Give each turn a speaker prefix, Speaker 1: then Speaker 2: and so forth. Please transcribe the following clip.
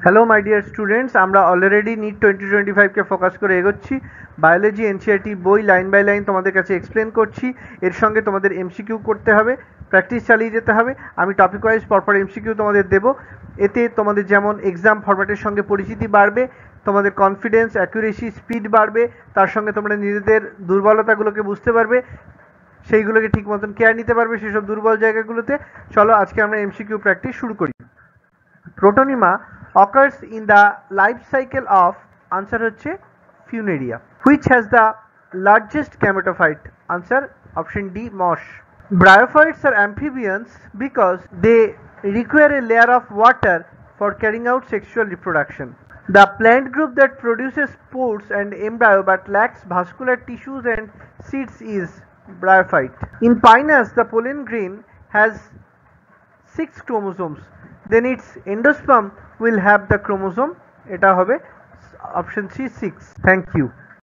Speaker 1: Hello my dear students, আমরা already NEET 2025কে focus করে এগোচ্ছি। বায়োলজি এনসিইআরটি বই লাইন বাই লাইন তোমাদের কাছে এক্সপ্লেন করছি। এর সঙ্গে তোমাদের এমসিকিউ করতে হবে, প্র্যাকটিস চালিয়ে যেতে হবে। আমি টপিক ওয়াইজ পরপর এমসিকিউ তোমাদের দেবো। এতে তোমাদের যেমন এক্সাম ফরম্যাটের সঙ্গে পরিচিতি বাড়বে, তোমাদের কনফিডেন্স, অ্যাকুরেসি, স্পিড বাড়বে, তার সঙ্গে তোমরা নিজেদের দুর্বলতাগুলোকে বুঝতে পারবে, সেইগুলোকে ঠিক মতন কেয়ার নিতে পারবে সেসব দুর্বল জায়গাগুলোতে। চলো আজকে আমরা এমসিকিউ প্র্যাকটিস শুরু করি। Protonema occurs in the life cycle of answer হচ্ছে Funaria. Which has the largest gametophyte? Answer option D, moss. Bryophytes are amphibians because they require a layer of water for carrying out sexual reproduction. The plant group that produces spores and embryo but lacks vascular tissues and seeds is bryophyte. In Pinus, the pollen grain has 6 chromosomes. Then its endosperm will have the chromosome, এটা হবে option C, 6. Thank you.